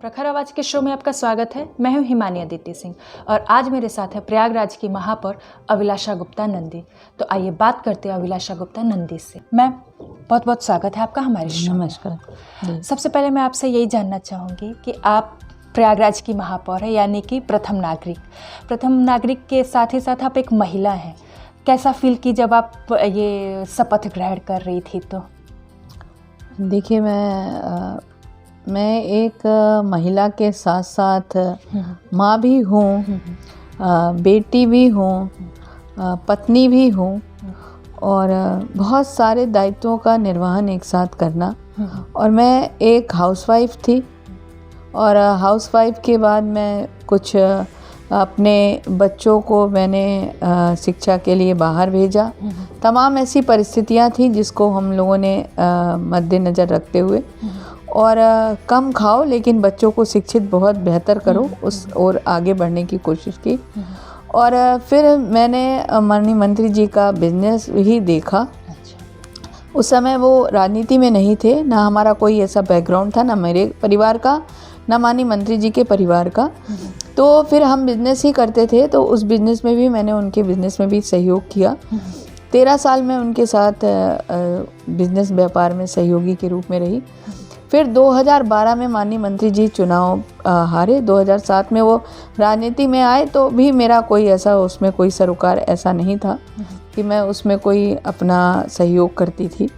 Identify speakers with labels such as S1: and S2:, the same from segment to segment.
S1: प्रखर आवाज के शो में आपका स्वागत है। मैं हूं हिमानी अदिति सिंह और आज मेरे साथ है प्रयागराज की महापौर अभिलाषा गुप्ता नंदी। तो आइए बात करते हैं अभिलाषा गुप्ता नंदी से। मैम, बहुत बहुत स्वागत है आपका हमारे शो में।
S2: नमस्कार।
S1: सबसे पहले मैं आपसे यही जानना चाहूँगी कि आप प्रयागराज की महापौर है, यानी कि प्रथम नागरिक के साथ ही साथ आप एक महिला हैं। कैसा फील की जब आप ये शपथ ग्रहण कर रही थी? तो
S2: देखिए, मैं एक महिला के साथ साथ माँ भी हूँ, बेटी भी हूँ, पत्नी भी हूँ और बहुत सारे दायित्वों का निर्वहन एक साथ करना। और मैं एक हाउसवाइफ थी और हाउसवाइफ के बाद मैं कुछ अपने बच्चों को मैंने शिक्षा के लिए बाहर भेजा। तमाम ऐसी परिस्थितियाँ थी जिसको हम लोगों ने मद्देनज़र रखते हुए और कम खाओ लेकिन बच्चों को शिक्षित बहुत बेहतर करो उस और आगे बढ़ने की कोशिश की। और फिर मैंने माननीय मंत्री जी का बिजनेस ही देखा। उस समय वो राजनीति में नहीं थे, ना हमारा कोई ऐसा बैकग्राउंड था, ना मेरे परिवार का, ना माननीय मंत्री जी के परिवार का। तो फिर हम बिज़नेस ही करते थे, तो उस बिज़नेस में भी मैंने उनके बिज़नेस में भी सहयोग किया। 13 साल मैं उनके साथ बिज़नेस व्यापार में सहयोगी के रूप में रही। फिर 2012 में माननीय मंत्री जी चुनाव हारे। 2007 में वो राजनीति में आए तो भी मेरा कोई ऐसा उसमें कोई सरोकार ऐसा नहीं था कि मैं उसमें कोई अपना सहयोग करती थी।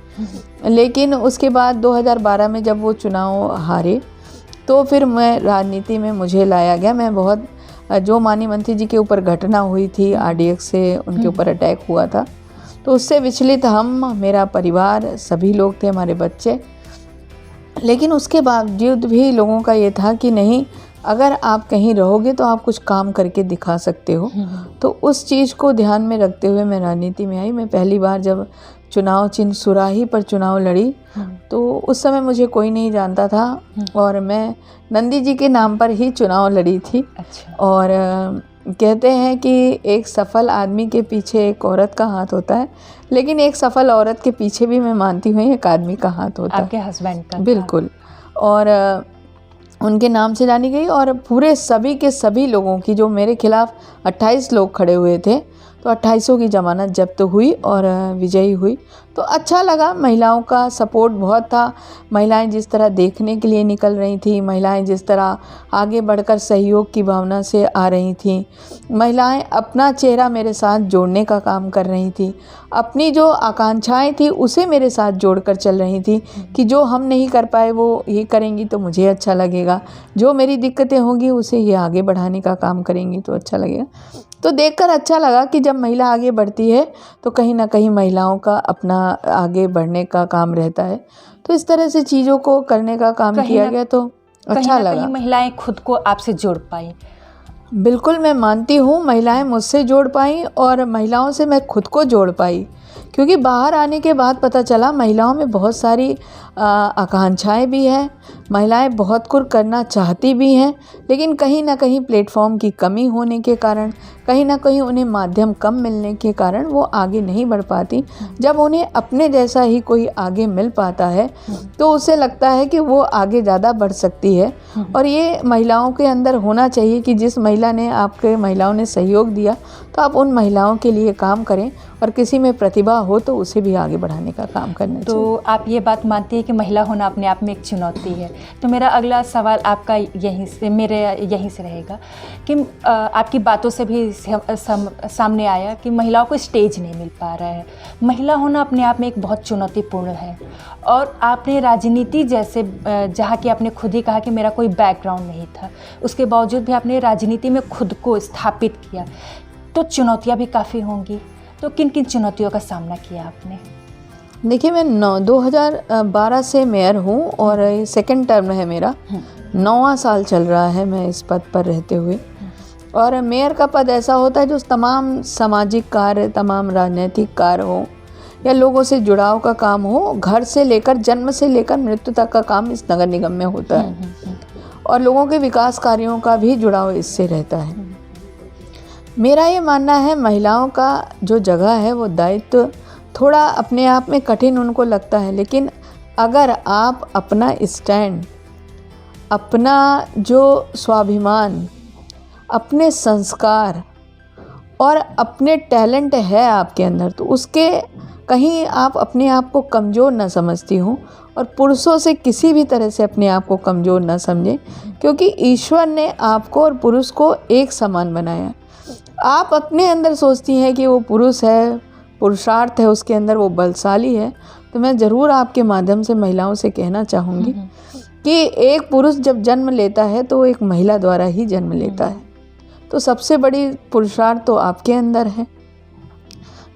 S2: लेकिन उसके बाद 2012 में जब वो चुनाव हारे तो फिर मैं राजनीति में मुझे लाया गया। मैं बहुत जो माननीय मंत्री जी के ऊपर घटना हुई थी, RDX से उनके ऊपर अटैक हुआ था, तो उससे विचलित हम, मेरा परिवार, सभी लोग थे, हमारे बच्चे। लेकिन उसके बावजूद भी लोगों का ये था कि नहीं, अगर आप कहीं रहोगे तो आप कुछ काम करके दिखा सकते हो। तो उस चीज़ को ध्यान में रखते हुए मैं राजनीति में आई। मैं पहली बार जब चुनाव चिन्ह सुराही पर चुनाव लड़ी तो उस समय मुझे कोई नहीं जानता था और मैं नंदी जी के नाम पर ही चुनाव लड़ी थी। और कहते हैं कि एक सफल आदमी के पीछे एक औरत का हाथ होता है, लेकिन एक सफल औरत के पीछे भी मैं मानती हूँ एक आदमी का हाथ होता है,
S1: आपके हस्बैंड का।
S2: बिल्कुल। और उनके नाम से जानी गई और पूरे सभी के सभी लोगों की, जो मेरे खिलाफ 28 लोग खड़े हुए थे, तो 28 की जमानत जब्त हुई और विजयी हुई। तो अच्छा लगा। महिलाओं का सपोर्ट बहुत था। महिलाएं जिस तरह देखने के लिए निकल रही थी, महिलाएं जिस तरह आगे बढ़कर सहयोग की भावना से आ रही थीं, महिलाएं अपना चेहरा मेरे साथ जोड़ने का काम कर रही थी, अपनी जो आकांक्षाएं थी उसे मेरे साथ जोड़कर चल रही थी कि जो हम नहीं कर पाए वो ये करेंगी तो मुझे अच्छा लगेगा, जो मेरी दिक्कतें होंगी उसे ये आगे बढ़ाने का काम करेंगी तो अच्छा लगेगा। तो देखकर अच्छा लगा कि जब महिला आगे बढ़ती है तो कहीं ना कहीं महिलाओं का अपना आगे बढ़ने का काम रहता है। तो इस तरह से चीज़ों को करने का काम किया गया तो अच्छा लगा।
S1: कहीं महिलाएं खुद को आपसे जोड़ पाई।
S2: बिल्कुल, मैं मानती हूँ महिलाएं मुझसे जोड़ पाई और महिलाओं से मैं खुद को जोड़ पाई, क्योंकि बाहर आने के बाद पता चला महिलाओं में बहुत सारी आकांक्षाएं भी हैं, महिलाएं बहुत कुछ करना चाहती भी हैं, लेकिन कहीं ना कहीं प्लेटफॉर्म की कमी होने के कारण, कहीं ना कहीं उन्हें माध्यम कम मिलने के कारण वो आगे नहीं बढ़ पाती। जब उन्हें अपने जैसा ही कोई आगे मिल पाता है तो उसे लगता है कि वो आगे ज़्यादा बढ़ सकती है। और ये महिलाओं के अंदर होना चाहिए कि जिस महिलाओं ने सहयोग दिया तो आप उन महिलाओं के लिए काम करें और किसी में प्रतिभा हो तो उसे भी आगे बढ़ाने का काम करना चाहिए।
S1: तो आप ये बात मानती है कि महिला होना अपने आप में एक चुनौती है? तो मेरा अगला सवाल आपका यहीं से रहेगा कि आपकी बातों से भी सामने आया कि महिलाओं को स्टेज नहीं मिल पा रहा है। महिला होना अपने आप में एक बहुत चुनौतीपूर्ण है और आपने राजनीति जैसे, जहाँ कि आपने खुद ही कहा कि मेरा कोई बैकग्राउंड नहीं था, उसके बावजूद भी आपने राजनीति में खुद को स्थापित किया, तो चुनौतियाँ भी काफ़ी होंगी। तो किन किन चुनौतियों का सामना किया आपने?
S2: देखिए, मैं 2012 से मेयर हूँ और ये सेकंड टर्म है मेरा। 9वां साल चल रहा है मैं इस पद पर रहते हुए। और मेयर का पद ऐसा होता है जो तमाम सामाजिक कार्य, तमाम राजनीतिक कार्य हो या लोगों से जुड़ाव का काम हो, घर से लेकर, जन्म से लेकर मृत्यु तक का काम इस नगर निगम में होता है और लोगों के विकास कार्यों का भी जुड़ाव इससे रहता है। मेरा ये मानना है महिलाओं का जो जगह है वो दायित्व थोड़ा अपने आप में कठिन उनको लगता है, लेकिन अगर आप अपना स्टैंड अपना जो स्वाभिमान, अपने संस्कार और अपने टैलेंट है आपके अंदर, तो उसके कहीं आप अपने आप को कमज़ोर ना समझती हो और पुरुषों से किसी भी तरह से अपने आप को कमज़ोर ना समझें, क्योंकि ईश्वर ने आपको और पुरुष को एक समान बनाया। आप अपने अंदर सोचती हैं कि वो पुरुष है, पुरुषार्थ है उसके अंदर, वो बलशाली है, तो मैं ज़रूर आपके माध्यम से महिलाओं से कहना चाहूँगी कि एक पुरुष जब जन्म लेता है तो वो एक महिला द्वारा ही जन्म लेता है। तो सबसे बड़ी पुरुषार्थ तो आपके अंदर है,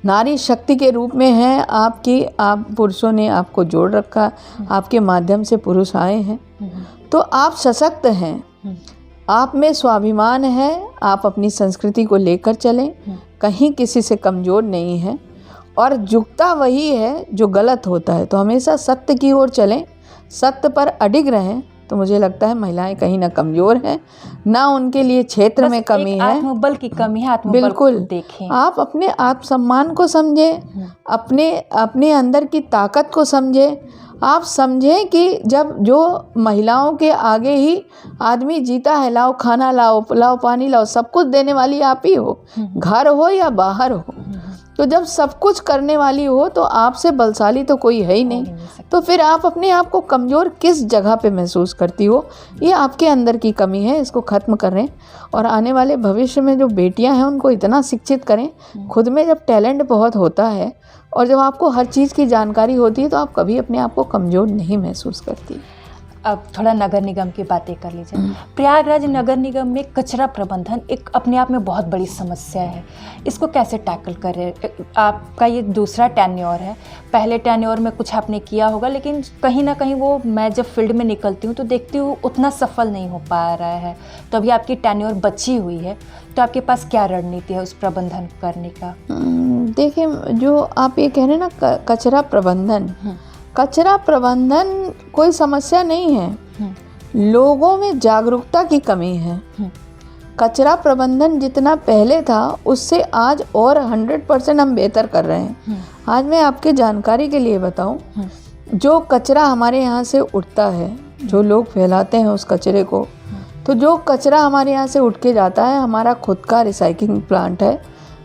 S2: नारी शक्ति के रूप में है आपकी। आप पुरुषों ने आपको जोड़ रखा, आपके माध्यम से पुरुष आए हैं, तो आप सशक्त हैं, आप में स्वाभिमान है, आप अपनी संस्कृति को लेकर चलें, कहीं किसी से कमज़ोर नहीं है। और झुकता वही है जो गलत होता है, तो हमेशा सत्य की ओर चलें, सत्य पर अडिग रहें। तो मुझे लगता है महिलाएं कहीं ना कमज़ोर हैं, ना उनके लिए क्षेत्र में कमी है,
S1: आत्मबल की कमी है। आत्मबल
S2: बिल्कुल
S1: को देखें,
S2: आप अपने आत्मसम्मान को समझें, अपने अंदर की ताकत को समझें। आप समझें कि जब जो महिलाओं के आगे ही आदमी जीता है, लाओ खाना लाओ, लाओ पानी लाओ, सब कुछ देने वाली आप ही हो, घर हो या बाहर हो। तो जब सब कुछ करने वाली हो तो आपसे बलशाली तो कोई है ही नहीं, तो फिर आप अपने आप को कमज़ोर किस जगह पे महसूस करती हो? ये आपके अंदर की कमी है, इसको ख़त्म करें। और आने वाले भविष्य में जो बेटियां हैं उनको इतना शिक्षित करें। खुद में जब टैलेंट बहुत होता है और जब आपको हर चीज़ की जानकारी होती है तो आप कभी अपने आप को कमज़ोर नहीं महसूस करती।
S1: अब थोड़ा नगर निगम की बातें कर लीजिए। प्रयागराज नगर निगम में कचरा प्रबंधन एक अपने आप में बहुत बड़ी समस्या है, इसको कैसे टैकल कर रहे हैं? आपका ये दूसरा टेन्योर है, पहले टेन्योर में कुछ आपने किया होगा, लेकिन कहीं ना कहीं वो मैं जब फील्ड में निकलती हूँ तो देखती हूँ उतना सफल नहीं हो पा रहा है। तो अभी आपकी टेन्योर बची हुई है, तो आपके पास क्या रणनीति है उस प्रबंधन करने का?
S2: देखिए, जो आप ये कह रहे हैं ना कचरा प्रबंधन, कचरा प्रबंधन कोई समस्या नहीं है, लोगों में जागरूकता की कमी है। कचरा प्रबंधन जितना पहले था उससे आज और 100% हम बेहतर कर रहे हैं। आज मैं आपके जानकारी के लिए बताऊं, जो कचरा हमारे यहाँ से उठता है, जो लोग फैलाते हैं उस कचरे को, तो जो कचरा हमारे यहाँ से उठ के जाता है, हमारा खुद का रिसाइक्लिंग प्लांट है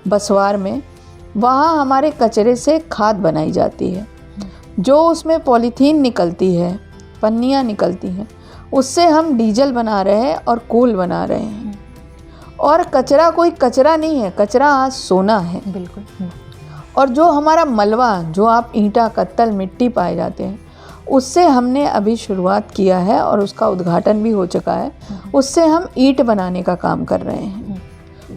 S2: बसवार में, वहाँ हमारे कचरे से खाद बनाई जाती है। जो उसमें पॉलीथीन निकलती है, पन्नियाँ निकलती हैं, उससे हम डीजल बना रहे हैं और कोल बना रहे हैं। और कचरा कोई कचरा नहीं है, कचरा आज सोना है।
S1: बिल्कुल।
S2: और जो हमारा मलबा, जो आप ईंटा कत्तल मिट्टी पाए जाते हैं, उससे हमने अभी शुरुआत किया है और उसका उद्घाटन भी हो चुका है। उससे हम ईंट बनाने का काम कर रहे हैं।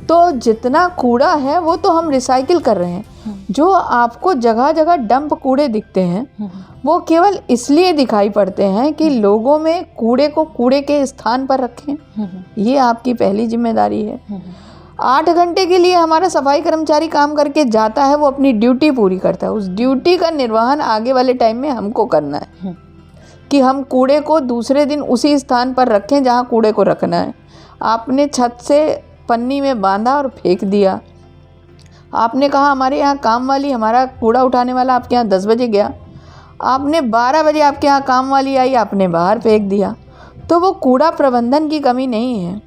S2: तो जितना कूड़ा है वो तो हम रिसाइकिल कर रहे हैं। जो आपको जगह जगह डंप कूड़े दिखते हैं वो केवल इसलिए दिखाई पड़ते हैं कि लोगों में कूड़े को कूड़े के स्थान पर रखें। ये आपकी पहली जिम्मेदारी है। 8 घंटे के लिए हमारा सफाई कर्मचारी काम करके जाता है, वो अपनी ड्यूटी पूरी करता है। उस ड्यूटी का निर्वहन आगे वाले टाइम में हमको करना है कि हम कूड़े को दूसरे दिन उसी स्थान पर रखें जहाँ कूड़े को रखना है। आपने छत से पन्नी में बांधा और फेंक दिया। आपने कहा हमारे यहाँ काम वाली, हमारा कूड़ा उठाने वाला आपके यहाँ 10 बजे गया, आपने 12 बजे आपके यहाँ काम वाली आई, आपने बाहर फेंक दिया। तो वो कूड़ा प्रबंधन की कमी नहीं है,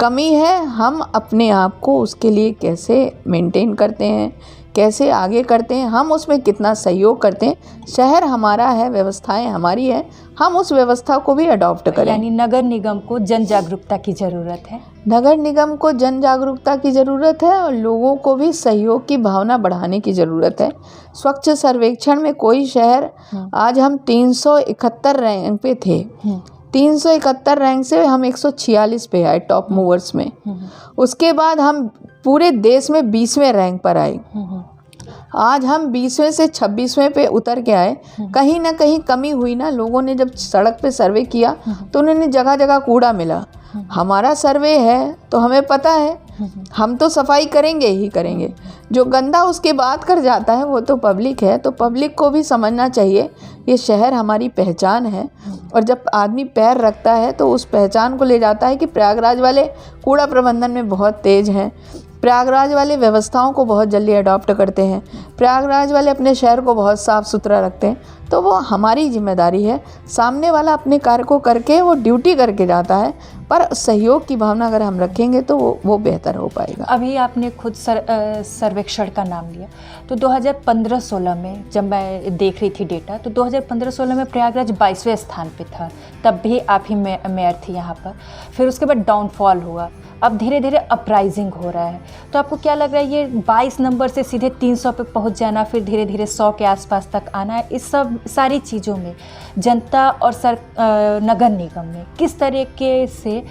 S2: कमी है हम अपने आप को उसके लिए कैसे मेंटेन करते हैं, कैसे आगे करते हैं, हम उसमें कितना सहयोग करते हैं। शहर हमारा है, व्यवस्थाएं हमारी है, हम उस व्यवस्था को भी अडॉप्ट करें।
S1: यानी नगर निगम को जन जागरूकता की ज़रूरत है।
S2: नगर निगम को जन जागरूकता की ज़रूरत है और लोगों को भी सहयोग की भावना बढ़ाने की ज़रूरत है। स्वच्छ सर्वेक्षण में कोई शहर, आज हम 371 रैंक पे थे, 371 रैंक से हम 146 पे आए टॉप मूवर्स में। उसके बाद हम पूरे देश में 20वें रैंक पर आए। आज हम 20वें से 26वें पे उतर के आए। कहीं ना कहीं कमी हुई ना, लोगों ने जब सड़क पे सर्वे किया तो उन्होंने जगह जगह कूड़ा मिला। हमारा सर्वे है तो हमें पता है, हम तो सफाई करेंगे ही करेंगे। जो गंदा उसके बाद कर जाता है वो तो पब्लिक है। तो पब्लिक को भी समझना चाहिए ये शहर हमारी पहचान है, और जब आदमी पैर रखता है तो उस पहचान को ले जाता है कि प्रयागराज वाले कूड़ा प्रबंधन में बहुत तेज हैं, प्रयागराज वाले व्यवस्थाओं को बहुत जल्दी अडॉप्ट करते हैं, प्रयागराज वाले अपने शहर को बहुत साफ़ सुथरा रखते हैं। तो वो हमारी जिम्मेदारी है, सामने वाला अपने कार्य को करके वो ड्यूटी करके जाता है, पर सहयोग की भावना अगर हम रखेंगे तो वो बेहतर हो पाएगा।
S1: अभी आपने खुद सर्वेक्षण का नाम लिया, तो 2015-16 में जब मैं देख रही थी डेटा, तो 2015-16 में प्रयागराज 22वें स्थान पे था, तब भी आप ही मेयर थी यहाँ पर। फिर उसके बाद डाउनफॉल हुआ, अब धीरे धीरे अपराइजिंग हो रहा है। तो आपको क्या लग रहा है ये 22 नंबर से सीधे 300 पे पहुँच जाना, फिर धीरे धीरे 100 के आसपास तक आना है, इस सब सारी चीज़ों में जनता और नगर निगम में किस तरीके से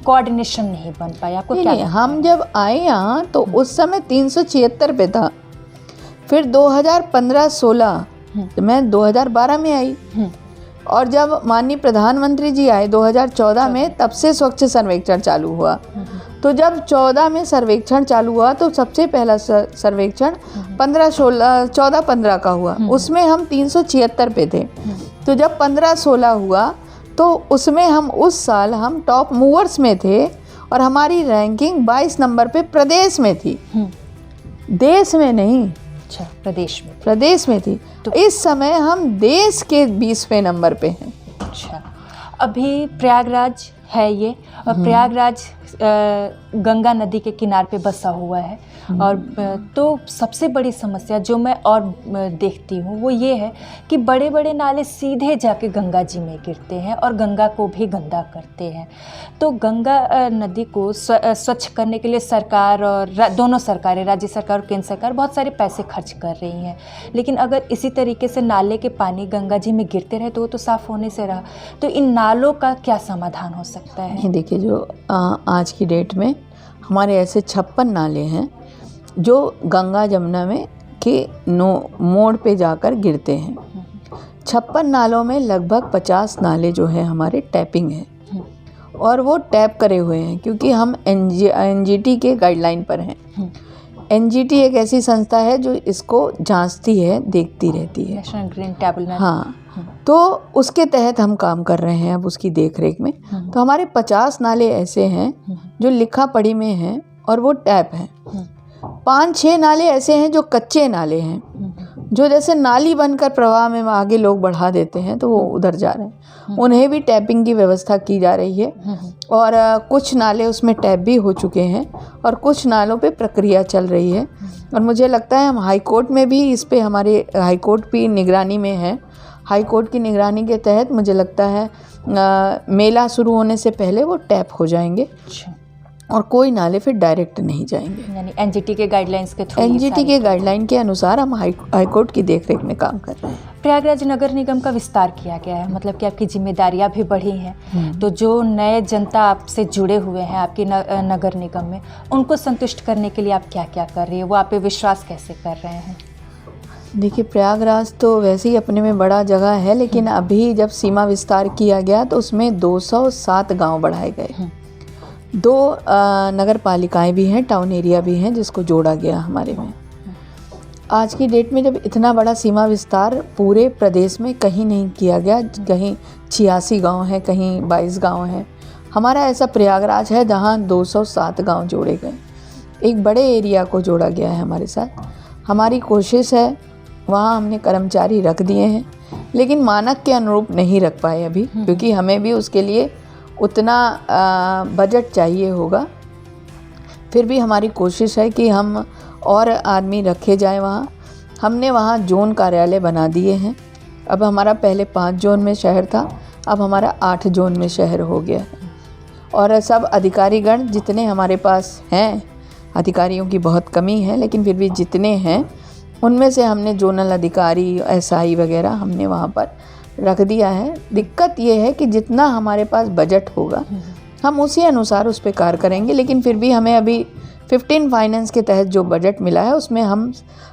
S1: कोऑर्डिनेशन नहीं बन पाया? आपको क्या लगता है?
S2: हम जब आए यहाँ तो उस समय 376 पे था, फिर 2015-16 मैं 2012 में आई, और जब माननीय प्रधानमंत्री जी आए 2014 में, तब से स्वच्छ सर्वेक्षण चालू हुआ। तो जब 14 में सर्वेक्षण चालू हुआ तो सबसे पहला सर्वेक्षण 14-15 का हुआ, उसमें हम 376 पे थे। तो जब 15-16 हुआ तो उसमें हम उस साल हम टॉप मूवर्स में थे, और हमारी रैंकिंग 22 नंबर पे प्रदेश में थी, देश में नहीं।
S1: अच्छा,
S2: प्रदेश में थी। तो इस समय हम देश के 20वें नंबर पे हैं।
S1: अच्छा, अभी प्रयागराज है ये, और प्रयागराज गंगा नदी के किनारे पे बसा हुआ है, और तो सबसे बड़ी समस्या जो मैं और देखती हूँ वो ये है कि बड़े बड़े नाले सीधे जाके गंगा जी में गिरते हैं और गंगा को भी गंदा करते हैं। तो गंगा नदी को स्वच्छ करने के लिए सरकार और दोनों सरकारें, राज्य सरकार और केंद्र सरकार, बहुत सारे पैसे खर्च कर रही हैं, लेकिन अगर इसी तरीके से नाले के पानी गंगा जी में गिरते रहे तो वो तो साफ़ होने से रहा। तो इन नालों का क्या समाधान हो सकता है?
S2: देखिए, जो आज की डेट में हमारे ऐसे 56 नाले हैं जो गंगा जमुना में के मोड़ पे जाकर गिरते हैं। 56 नालों में लगभग 50 नाले जो है हमारे टैपिंग हैं, और वो टैप करे हुए हैं क्योंकि हम एनजीटी के गाइडलाइन पर हैं। एनजीटी एक ऐसी संस्था है जो इसको जांचती है, देखती रहती है,
S1: नेशनल ग्रीन ट्रिब्यूनल।
S2: हाँ, तो उसके तहत हम काम कर रहे हैं अब उसकी देखरेख में। तो हमारे 50 नाले ऐसे हैं जो लिखा पढ़ी में हैं और वो टैप हैं। 5-6 नाले ऐसे हैं जो कच्चे नाले हैं, जो जैसे नाली बनकर प्रवाह में आगे लोग बढ़ा देते हैं तो वो उधर जा रहे हैं, उन्हें भी टैपिंग की व्यवस्था की जा रही है। और कुछ नाले उसमें टैप भी हो चुके हैं और कुछ नालों पे प्रक्रिया चल रही है। और मुझे लगता है हम हाई कोर्ट में भी इस पे, हमारे हाई कोर्ट भी निगरानी में है। हाई कोर्ट की निगरानी के तहत मुझे लगता है मेला शुरू होने से पहले वो टैप हो जाएंगे और कोई नाले फिर डायरेक्ट नहीं जाएंगे।
S1: यानी एनजीटी के गाइडलाइंस के थ्रू,
S2: एनजीटी के गाइडलाइन के अनुसार हम हाई कोर्ट की देखरेख में काम कर रहे हैं।
S1: प्रयागराज नगर निगम का विस्तार किया गया है, मतलब कि आपकी जिम्मेदारियां भी बढ़ी हैं। तो जो नए जनता आपसे जुड़े हुए हैं आपकी नगर निगम में, उनको संतुष्ट करने के लिए आप क्या क्या कर रही है, वो आप पे विश्वास कैसे कर रहे हैं?
S2: देखिए, प्रयागराज तो वैसे ही अपने में बड़ा जगह है, लेकिन अभी जब सीमा विस्तार किया गया तो उसमें 207 गांव बढ़ाए गए। 2 नगर पालिकाएँ भी हैं, टाउन एरिया भी हैं, जिसको जोड़ा गया हमारे में। आज की डेट में जब इतना बड़ा सीमा विस्तार पूरे प्रदेश में कहीं नहीं किया गया, कहीं 86 गांव हैं, कहीं 22 गांव हैं, हमारा ऐसा प्रयागराज है जहां 207 गांव जोड़े गए। एक बड़े एरिया को जोड़ा गया है हमारे साथ। हमारी कोशिश है, वहाँ हमने कर्मचारी रख दिए हैं, लेकिन मानक के अनुरूप नहीं रख पाए अभी, क्योंकि हमें भी उसके लिए उतना बजट चाहिए होगा। फिर भी हमारी कोशिश है कि हम और आदमी रखे जाएं वहाँ। हमने वहाँ जोन कार्यालय बना दिए हैं। अब हमारा पहले 5 जोन में शहर था, अब हमारा 8 जोन में शहर हो गया है। और सब अधिकारीगण जितने हमारे पास हैं, अधिकारियों की बहुत कमी है, लेकिन फिर भी जितने हैं उनमें से हमने जोनल अधिकारी, एसआई वगैरह हमने वहाँ पर रख दिया है। दिक्कत ये है कि जितना हमारे पास बजट होगा हम उसी अनुसार उस पर कार्य करेंगे, लेकिन फिर भी हमें अभी 15 फाइनेंस के तहत जो बजट मिला है उसमें हम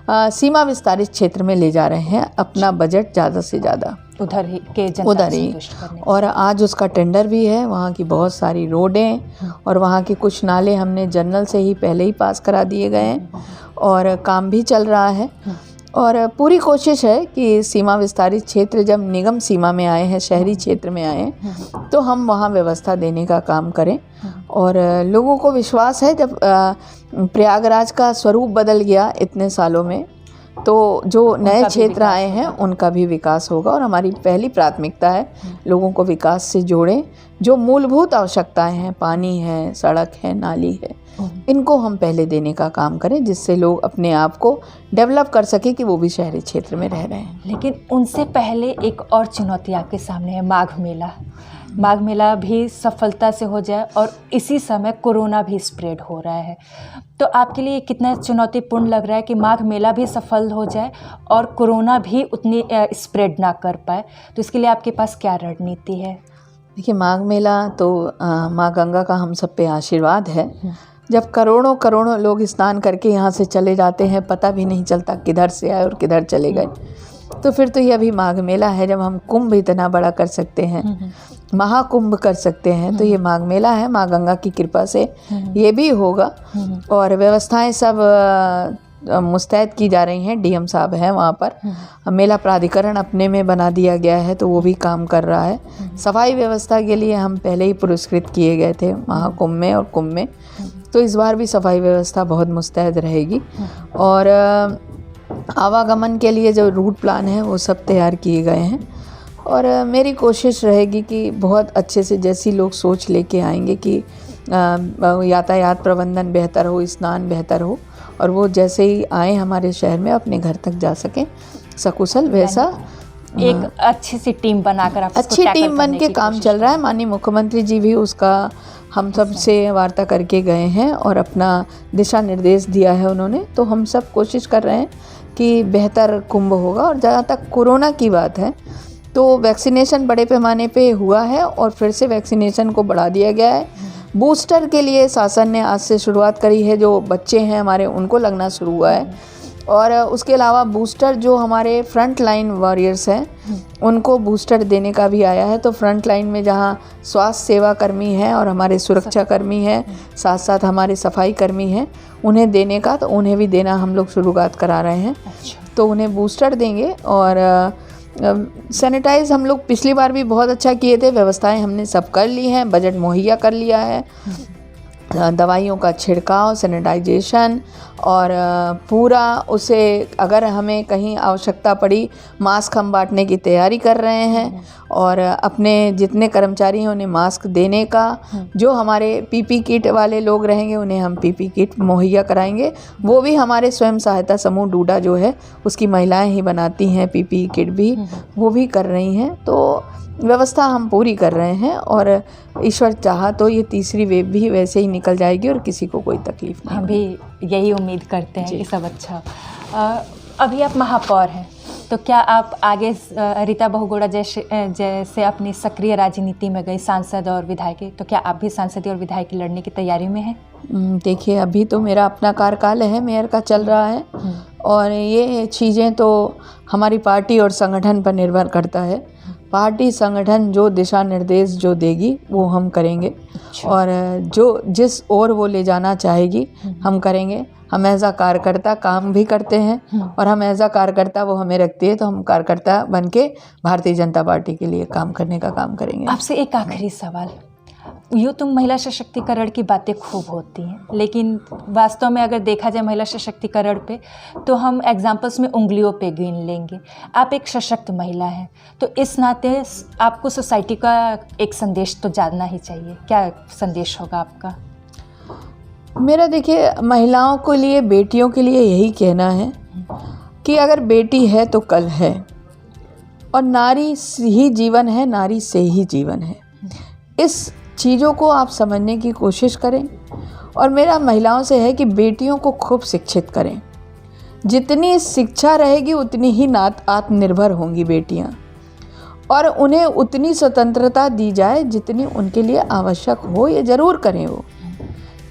S2: सीमा विस्तारित क्षेत्र में ले जा रहे हैं अपना बजट ज़्यादा से ज़्यादा,
S1: उधर ही के जनता
S2: उधर ही। और आज उसका टेंडर भी है। वहाँ की बहुत सारी रोडें और वहाँ के कुछ नाले हमने जनरल से ही पहले ही पास करा दिए गए हैं और काम भी चल रहा है। और पूरी कोशिश है कि सीमा विस्तारित क्षेत्र जब निगम सीमा में आए हैं, शहरी क्षेत्र में आए हैं, तो हम वहाँ व्यवस्था देने का काम करें और लोगों को विश्वास है जब प्रयागराज का स्वरूप बदल गया इतने सालों में, तो जो नए क्षेत्र आए हैं उनका भी विकास होगा। और हमारी पहली प्राथमिकता है लोगों को विकास से जोड़ें। जो मूलभूत आवश्यकताएं हैं, पानी है, सड़क है, नाली है, इनको हम पहले देने का काम करें, जिससे लोग अपने आप को डेवलप कर सके कि वो भी शहरी क्षेत्र में रह रहे हैं।
S1: लेकिन उनसे पहले एक और चुनौती आपके सामने है, माघ मेला। माघ मेला भी सफलता से हो जाए और इसी समय कोरोना भी स्प्रेड हो रहा है, तो आपके लिए कितना चुनौतीपूर्ण लग रहा है कि माघ मेला भी सफल हो जाए और कोरोना भी उतनी स्प्रेड ना कर पाए, तो इसके लिए आपके पास क्या रणनीति है?
S2: देखिए, माघ मेला तो माँ गंगा का हम सब पे आशीर्वाद है। जब करोड़ों करोड़ों लोग स्नान करके यहाँ से चले जाते हैं, पता भी नहीं चलता किधर से आए और किधर चले गए, तो फिर तो ये अभी माघ मेला है। जब हम कुंभ इतना बड़ा कर सकते हैं, महाकुंभ कर सकते हैं, तो ये माघ मेला है। माँ गंगा की कृपा से ये भी होगा। और व्यवस्थाएं सब मुस्तैद की जा रही हैं। डीएम साहब हैं वहाँ पर। मेला प्राधिकरण अपने में बना दिया गया है, तो वो भी काम कर रहा है। सफाई व्यवस्था के लिए हम पहले ही पुरस्कृत किए गए थे महाकुंभ में और कुंभ में, तो इस बार भी सफाई व्यवस्था बहुत मुस्तैद रहेगी। और आवागमन के लिए जो रूट प्लान है वो सब तैयार किए गए हैं। और मेरी कोशिश रहेगी कि बहुत अच्छे से, जैसी लोग सोच लेके आएंगे कि यातायात प्रबंधन बेहतर हो, स्नान बेहतर हो, और वो जैसे ही आए हमारे शहर में अपने घर तक जा सकें सकुशल, वैसा
S1: एक अच्छी सी टीम बनाकर आप
S2: अच्छी टीम बन के काम चल रहा है। माननीय मुख्यमंत्री जी भी उसका हम सब से वार्ता करके गए हैं और अपना दिशा निर्देश दिया है उन्होंने। तो हम सब कोशिश कर रहे हैं कि बेहतर कुंभ होगा। और जहाँ तक कोरोना की बात है, तो वैक्सीनेशन बड़े पैमाने पे हुआ है और फिर से वैक्सीनेशन को बढ़ा दिया गया है। बूस्टर के लिए शासन ने आज से शुरुआत करी है। जो बच्चे हैं हमारे, उनको लगना शुरू हुआ है। और उसके अलावा बूस्टर जो हमारे फ्रंट लाइन वॉरियर्स हैं, उनको बूस्टर देने का भी आया है। तो फ्रंट लाइन में जहाँ स्वास्थ्य सेवा कर्मी हैं और हमारे सुरक्षा कर्मी हैं, साथ साथ हमारे सफाई कर्मी हैं, उन्हें देने का, तो उन्हें भी देना हम लोग शुरुआत करा रहे हैं। तो उन्हें बूस्टर देंगे। और सैनिटाइज हम लोग पिछली बार भी बहुत अच्छा किए थे। व्यवस्थाएं हमने सब कर ली हैं, बजट मुहैया कर लिया है। दवाइयों का छिड़काव, सैनिटाइजेशन, और पूरा उसे, अगर हमें कहीं आवश्यकता पड़ी, मास्क हम बांटने की तैयारी कर रहे हैं। और अपने जितने कर्मचारी हैं उन्हें मास्क देने का, जो हमारे पीपी किट वाले लोग रहेंगे उन्हें हम पीपी किट मुहैया कराएंगे। वो भी हमारे स्वयं सहायता समूह डूडा जो है उसकी महिलाएं ही बनाती हैं पीपी किट भी, वो भी कर रही हैं। तो व्यवस्था हम पूरी कर रहे हैं और ईश्वर चाहा तो ये तीसरी वेव भी वैसे ही निकल जाएगी और किसी को कोई तकलीफ नहीं।
S1: हम भी यही उम्मीद करते हैं कि सब अच्छा। अभी आप महापौर हैं, तो क्या आप आगे रीता बहुगुणा जैसे अपनी सक्रिय राजनीति में गई, सांसद और विधायक, तो क्या आप भी सांसद और विधायक लड़ने की तैयारी में हैं?
S2: देखिए, अभी तो मेरा अपना कार्यकाल है, मेयर का चल रहा है। और ये चीज़ें तो हमारी पार्टी और संगठन पर निर्भर करता है। पार्टी संगठन जो दिशा निर्देश जो देगी वो हम करेंगे। और जो जिस ओर वो ले जाना चाहेगी हम करेंगे। हम एज अ कार्यकर्ता काम भी करते हैं और हम एज अ कार्यकर्ता वो हमें रखती है, तो हम कार्यकर्ता बन के भारतीय जनता पार्टी के लिए काम करने का काम करेंगे।
S1: आपसे एक आखिरी सवाल, यूँ तो महिला सशक्तिकरण की बातें खूब होती हैं, लेकिन वास्तव में अगर देखा जाए महिला सशक्तिकरण पे, तो हम एग्जाम्पल्स में उंगलियों पे गिन लेंगे। आप एक सशक्त महिला हैं, तो इस नाते आपको सोसाइटी का एक संदेश तो जानना ही चाहिए। क्या संदेश होगा आपका?
S2: मेरा, देखिए, महिलाओं के लिए, बेटियों के लिए यही कहना है कि अगर बेटी है तो कल है, और नारी ही जीवन है, नारी से ही जीवन है। इस चीज़ों को आप समझने की कोशिश करें। और मेरा महिलाओं से है कि बेटियों को खूब शिक्षित करें। जितनी शिक्षा रहेगी उतनी ही आत्मनिर्भर होंगी बेटियां, और उन्हें उतनी स्वतंत्रता दी जाए जितनी उनके लिए आवश्यक हो। ये ज़रूर करें। वो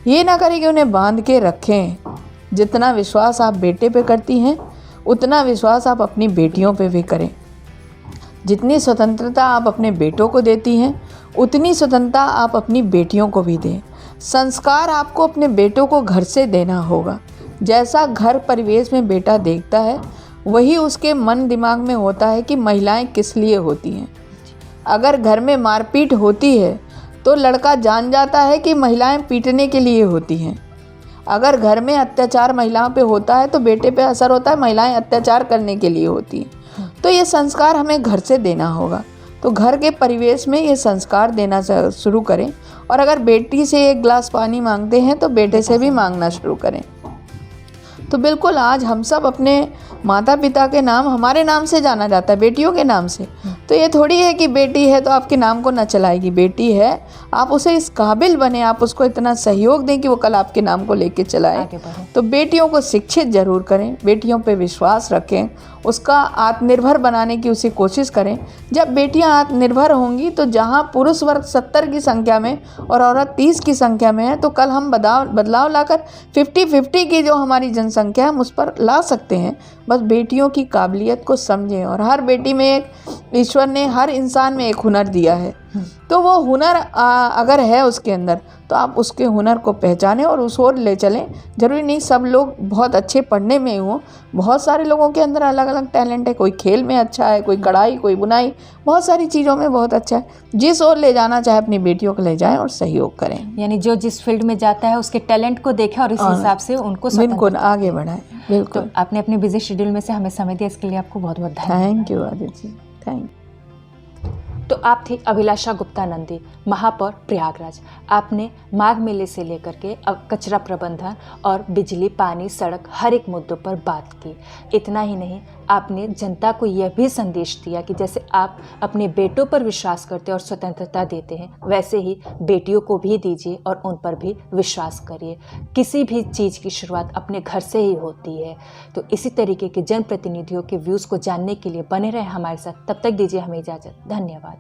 S2: ये ना करें कि उन्हें बांध के रखें। जितना विश्वास आप बेटे पे करती हैं, उतना विश्वास आप अपनी बेटियों पे भी करें। जितनी स्वतंत्रता आप अपने बेटों को देती हैं, उतनी स्वतंत्रता आप अपनी बेटियों को भी दें। संस्कार आपको अपने बेटों को घर से देना होगा। जैसा घर परिवेश में बेटा देखता है, वही उसके मन दिमाग में होता है कि महिलाएं किस लिए होती हैं। अगर घर में मारपीट होती है तो लड़का जान जाता है कि महिलाएं पीटने के लिए होती हैं। अगर घर में अत्याचार महिलाओं पे होता है तो बेटे पे असर होता है, महिलाएं अत्याचार करने के लिए होती हैं। तो ये संस्कार हमें घर से देना होगा। तो घर के परिवेश में ये संस्कार देना शुरू करें, और अगर बेटी से एक गिलास पानी मांगते हैं तो बेटे से भी मांगना शुरू करें। तो बिल्कुल आज हम सब अपने माता पिता के नाम हमारे नाम से जाना जाता है, बेटियों के नाम से। तो ये थोड़ी है कि बेटी है तो आपके नाम को ना चलाएगी। बेटी है, आप उसे इस काबिल बने, आप उसको इतना सहयोग दें कि वो कल आपके नाम को लेके चलाए। तो बेटियों को शिक्षित जरूर करें, बेटियों पे विश्वास रखें, उसका आत्मनिर्भर बनाने की उसे कोशिश करें। जब बेटियां आत्मनिर्भर होंगी तो जहां पुरुष वर्ग 70 की संख्या में और औरत 30 की संख्या में है, तो कल हम बदलाव लाकर 50-50 की जो हमारी जनसंख्या है हम उस पर ला सकते हैं। बस बेटियों की काबिलियत को समझें, और हर बेटी में एक ईश्वर ने हर इंसान में एक हुनर दिया है। तो वो हुनर अगर है उसके अंदर तो आप उसके हुनर को पहचानें और उस ओर ले चलें। ज़रूरी नहीं सब लोग बहुत अच्छे पढ़ने में हों, बहुत सारे लोगों के अंदर अलग अलग टैलेंट है। कोई खेल में अच्छा है, कोई कढ़ाई, कोई बुनाई, बहुत सारी चीज़ों में बहुत अच्छा है। जिस ओर ले जाना चाहे अपनी बेटियों को ले जाएं और सहयोग करें।
S1: यानी जो जिस फील्ड में जाता है उसके टैलेंट को देखें और इस हिसाब से उनको
S2: बिल्कुल आगे बढ़ाएं। बिल्कुल।
S1: तो आपने अपने बिजी शेड्यूल में से हमें समय दिया, इसके लिए आपको बहुत बहुत धन्यवाद।
S2: Thank you Aditya ji, thank you.
S1: तो आप थी अभिलाषा गुप्ता नंदी, महापौर प्रयागराज। आपने माघ मेले से लेकर के अब कचरा प्रबंधन और बिजली, पानी, सड़क हर एक मुद्दों पर बात की। इतना ही नहीं, आपने जनता को यह भी संदेश दिया कि जैसे आप अपने बेटों पर विश्वास करते हैं और स्वतंत्रता देते हैं, वैसे ही बेटियों को भी दीजिए और उन पर भी विश्वास करिए। किसी भी चीज़ की शुरुआत अपने घर से ही होती है। तो इसी तरीके के जनप्रतिनिधियों के व्यूज़ को जानने के लिए बने रहें हमारे साथ। तब तक दीजिए हमें इजाज़त। धन्यवाद।